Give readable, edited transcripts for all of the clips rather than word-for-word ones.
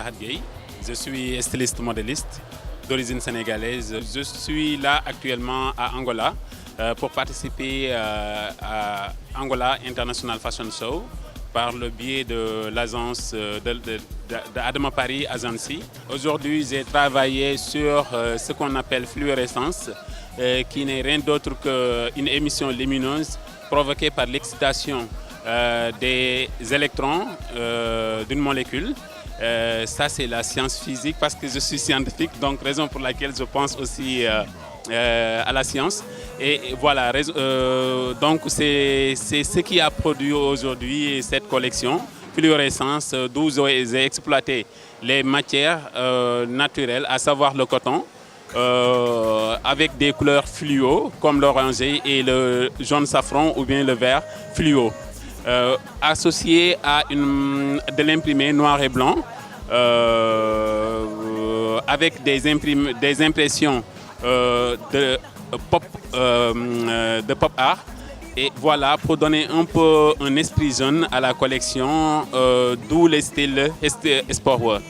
Abdelhad Gueye. Je suis styliste modéliste d'origine sénégalaise. Je suis là actuellement à Angola pour participer à Angola International Fashion Show par le biais de l'agence d'Adama Paris Agency. Aujourd'hui, j'ai travaillé sur ce qu'on appelle fluorescence, qui n'est rien d'autre qu'une émission lumineuse provoquée par l'excitation des électrons d'une molécule. Ça, c'est la science physique parce que je suis scientifique, donc raison pour laquelle je pense aussi à la science. Et voilà, donc c'est ce qui a produit aujourd'hui cette collection fluorescence, d'où j'ai exploité les matières naturelles, à savoir le coton, avec des couleurs fluo comme l'oranger et le jaune safran ou bien le vert fluo, associé à de l'imprimé noir et blanc, avec des impressions de pop art. Et voilà, pour donner un peu un esprit jeune à la collection, d'où le style sportwear.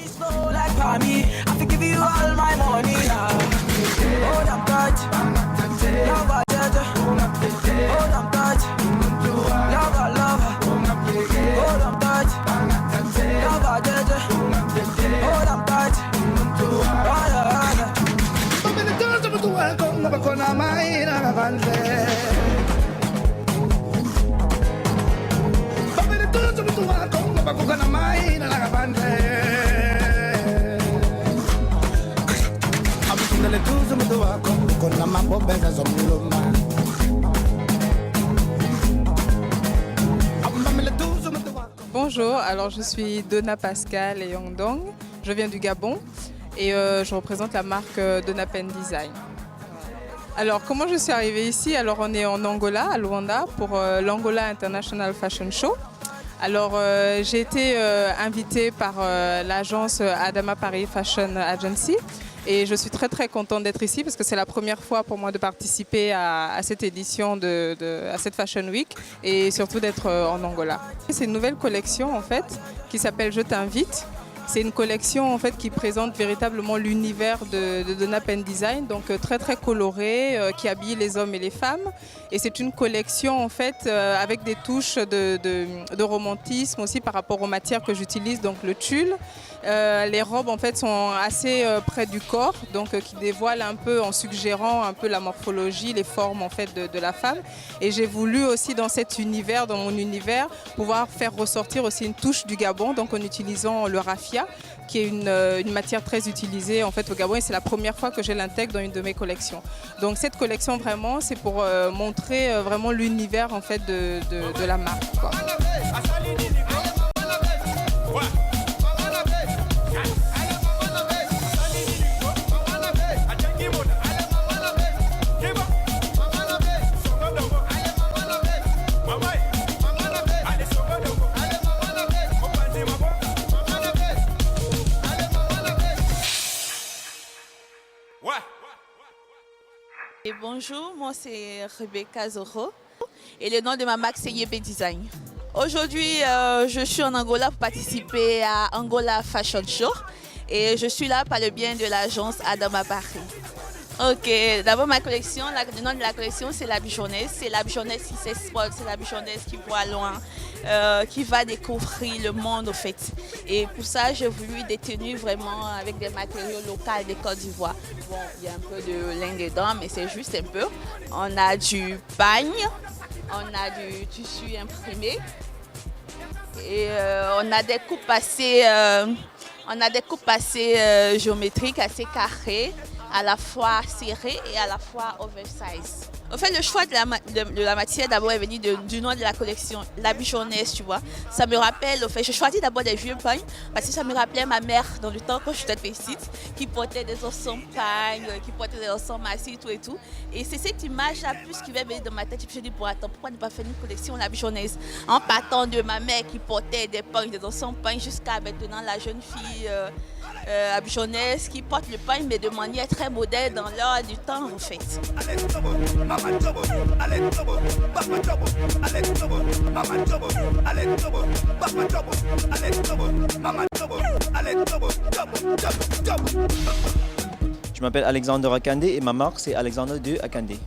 Bonjour, alors je suis Donna Pascal et Yongdong, je viens du Gabon et je représente la marque Donna Pen Design. Alors comment je suis arrivée ici? Alors on est en Angola, à Luanda, pour l'Angola International Fashion Show. Alors j'ai été invitée par l'agence Adama Paris Fashion Agency et je suis très contente d'être ici parce que c'est la première fois pour moi de participer à cette édition, à cette Fashion Week et surtout d'être en Angola. C'est une nouvelle collection en fait qui s'appelle Je t'invite. C'est une collection en fait qui présente véritablement l'univers de Donna Pen Design, donc très coloré, qui habille les hommes et les femmes. Et c'est une collection en fait avec des touches de romantisme aussi par rapport aux matières que j'utilise, donc le tulle. Les robes en fait sont assez près du corps, donc qui dévoilent un peu en suggérant un peu la morphologie, les formes en fait de la femme. Et j'ai voulu aussi dans cet univers, dans mon univers, pouvoir faire ressortir aussi une touche du Gabon, donc en utilisant le raffia, qui est une matière très utilisée en fait au Gabon et c'est la première fois que je l'intègre dans une de mes collections. Donc cette collection vraiment c'est pour montrer vraiment l'univers en fait de la marque, quoi. Et bonjour, moi c'est Rebecca Zoro et le nom de ma marque c'est Yebe Design. Aujourd'hui, je suis en Angola pour participer à Angola Fashion Show et je suis là par le bien de l'agence Adama Paris. Ok, d'abord ma collection, le nom de la collection c'est la bichonnaise. C'est la bichonnaise qui s'exporte, c'est la bichonnaise qui voit loin, qui va découvrir le monde au fait. Et pour ça, j'ai voulu des tenues vraiment avec des matériaux locaux de Côte d'Ivoire. Bon, il y a un peu de laine dedans, mais c'est juste un peu. On a du pagne, on a du tissu imprimé et on a des coupes assez, géométriques, assez carrées, à la fois serrées et à la fois oversize. En fait, le choix de la matière d'abord est venu du nom de la collection, la bichonnaise, tu vois. Ça me rappelle, en fait, j'ai choisi d'abord des vieux pagnes parce que ça me rappelait ma mère dans le temps quand j'étais petite, qui portait des ensembles pagnes, qui portait des ensembles massifs, tout et tout. Et c'est cette image-là plus qui va venir dans ma tête. Je me suis dit, bon, attends, pourquoi ne pas faire une collection la bichonnaise? En partant de ma mère qui portait des pagnes, des ensembles pagnes, jusqu'à maintenant la jeune fille abidjanaise qui portent le pagne mais de manière très moderne dans l'air du temps en fait. Je m'appelle Alexander Akande et ma marque c'est Alexander de Akande.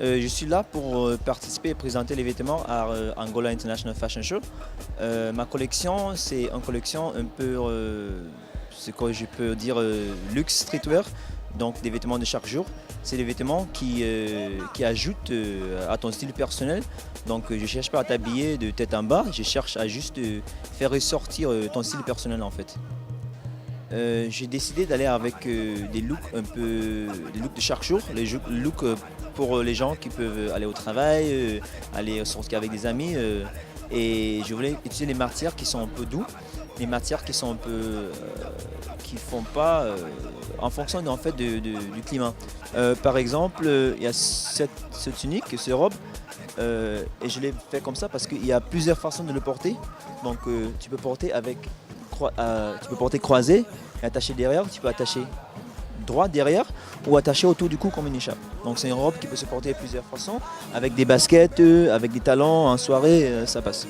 Je suis là pour participer et présenter les vêtements à Angola International Fashion Show. Ma collection, c'est une collection un peu, c'est quoi je peux dire, luxe streetwear, donc des vêtements de chaque jour. C'est des vêtements qui ajoutent à ton style personnel. Donc je ne cherche pas à t'habiller de tête en bas, je cherche à juste faire ressortir ton style personnel en fait. J'ai décidé d'aller avec des looks des looks de chaque jour, les looks pour les gens qui peuvent aller au travail, aller sortir avec des amis. Et je voulais utiliser les matières qui sont un peu douces, les matières qui sont un peu qui font pas en fonction en fait du climat. Par exemple, il y a cette tunique, cette robe, et je l'ai fait comme ça parce qu'il y a plusieurs façons de le porter. Donc tu peux porter tu peux porter croisé et attaché derrière, tu peux attacher droit derrière ou attaché autour du cou comme une écharpe. Donc c'est une robe qui peut se porter de plusieurs façons, avec des baskets, avec des talons, en soirée, ça passe.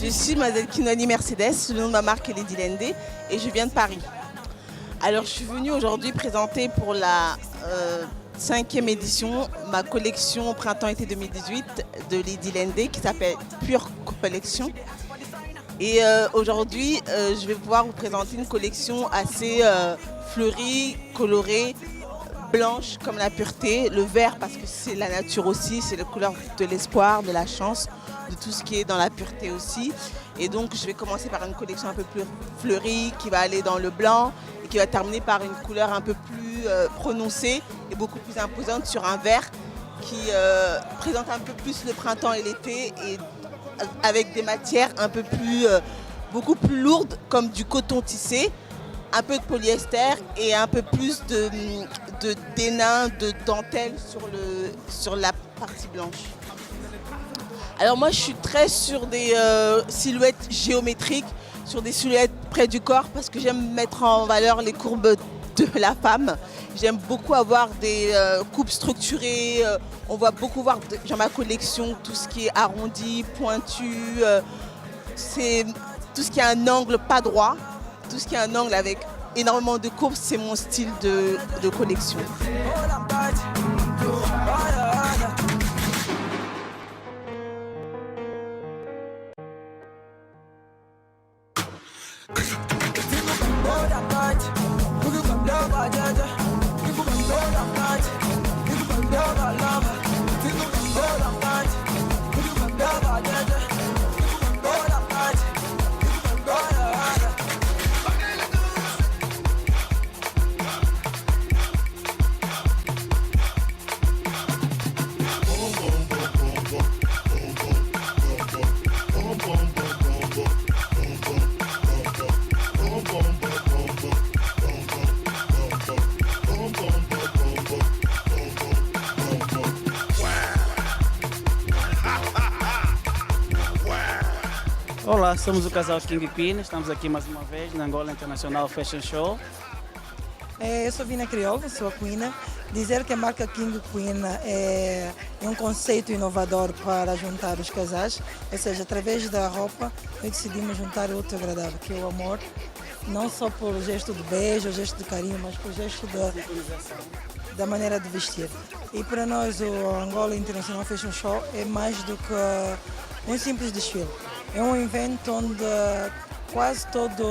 Je suis Mademoiselle Kinoni Mercedes, le nom de ma marque est Lady Lende et je viens de Paris. Alors je suis venue aujourd'hui présenter pour la 5e édition ma collection printemps-été 2018 de Lady Lende qui s'appelle Pure Collection. Et aujourd'hui je vais pouvoir vous présenter une collection assez fleurie, colorée, blanche comme la pureté, le vert parce que c'est la nature aussi, c'est la couleur de l'espoir, de la chance, de tout ce qui est dans la pureté aussi. Et donc je vais commencer par une collection un peu plus fleurie qui va aller dans le blanc et qui va terminer par une couleur un peu plus prononcée et beaucoup plus imposante sur un vert qui présente un peu plus le printemps et l'été et avec des matières un peu plus, beaucoup plus lourdes comme du coton tissé, un peu de polyester et un peu plus de dénin, de dentelle sur la partie blanche. Alors moi je suis très sur des silhouettes géométriques, sur des silhouettes près du corps parce que j'aime mettre en valeur les courbes de la femme. J'aime beaucoup avoir des coupes structurées, on va beaucoup voir dans ma collection tout ce qui est arrondi, pointu, c'est tout ce qui a un angle pas droit, tout ce qui a un angle avec énormément de courbes, c'est mon style de collection. Olá, somos o casal King Queen, estamos aqui mais uma vez na Angola International Fashion Show. Eu sou Vina Crioulo, sou a Queen. Dizer que a marca King Queen é um conceito inovador para juntar os casais, ou seja, através da roupa nós decidimos juntar o outro agradável, que é o amor, não só por gesto de beijo, gesto de carinho, mas por gesto da maneira de vestir. E para nós o Angola International Fashion Show é mais do que um simples desfile. É um evento onde quase todo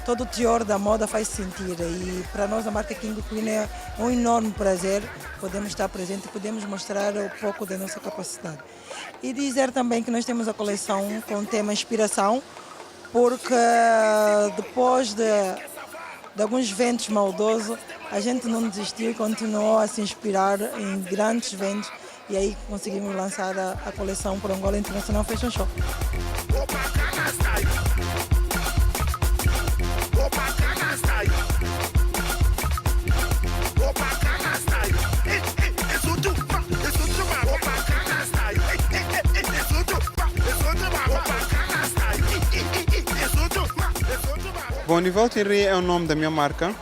o teor da moda faz sentir e para nós a marca King Queen é um enorme prazer podemos estar presente e podemos mostrar um pouco da nossa capacidade. E dizer também que nós temos a coleção com o tema inspiração, porque depois de alguns ventos maldosos, a gente não desistiu e continuou a se inspirar em grandes ventos e aí conseguimos lançar a coleção para o Angola International Fashion Show. Bom, Nivaldo Henry é o nome da minha marca.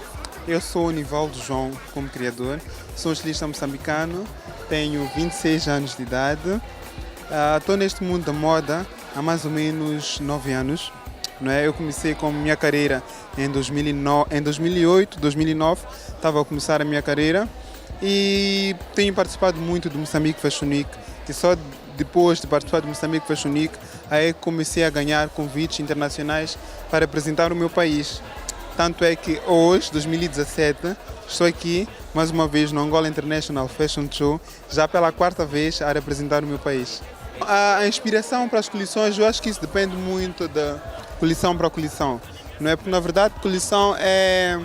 Eu sou o Nivaldo João como criador. Sou estilista moçambicano, tenho 26 anos de idade. Estou neste mundo da moda há mais ou menos 9 anos. Não é? Eu comecei com a minha carreira em 2008, 2009. Estava a começar a minha carreira e tenho participado muito do Moçambique Fashion Week. E só depois de participar do Moçambique Fashion Week, aí comecei a ganhar convites internacionais para representar o meu país. Tanto é que hoje, 2017, estou aqui mais uma vez no Angola International Fashion Show, já pela 4ª vez a representar o meu país. A inspiração para as coleções, eu acho que isso depende muito da coleção para coleção. Não é? Porque na verdade coleção é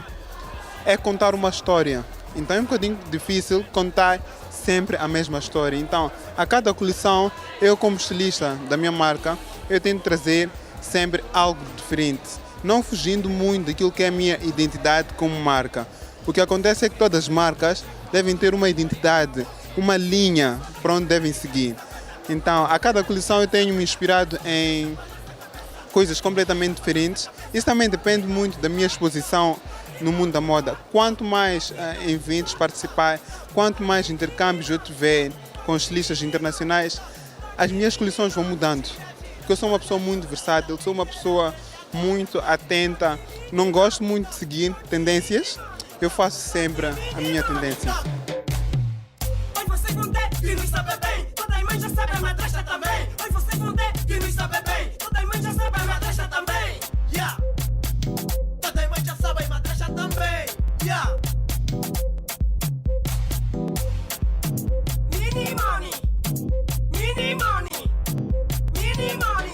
contar uma história. Então é um bocadinho difícil contar sempre a mesma história. Então, a cada coleção, eu como estilista da minha marca, eu tento trazer sempre algo diferente, não fugindo muito daquilo que é a minha identidade como marca. O que acontece é que todas as marcas devem ter uma identidade, uma linha para onde devem seguir. Então, a cada coleção eu tenho me inspirado em coisas completamente diferentes. Isso também depende muito da minha exposição no mundo da moda. Quanto mais eventos participar, quanto mais intercâmbios eu tiver com estilistas internacionais, as minhas coleções vão mudando. Porque eu sou uma pessoa muito versátil, sou uma pessoa muito atenta, não gosto muito de seguir tendências, eu faço sempre a minha tendência. Oi, você com D, que não sabe bem, toda irmã já sabe, a madrasta também. Oi, você com D, que não sabe bem, toda irmã já sabe, a madrasta também. Yeah. Toda irmã já sabe, a madrasta também. Yeah. Mini money, mini money, mini money.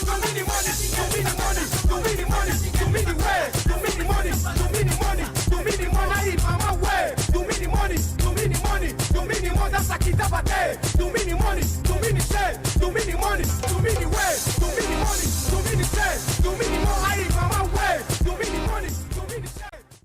Do mini money, do mini money, do mini money, do mini way, do mini money, do mini money, do mini money, aí mama way, do mini money, do mini money, do mini money, essa aqui tá batendo.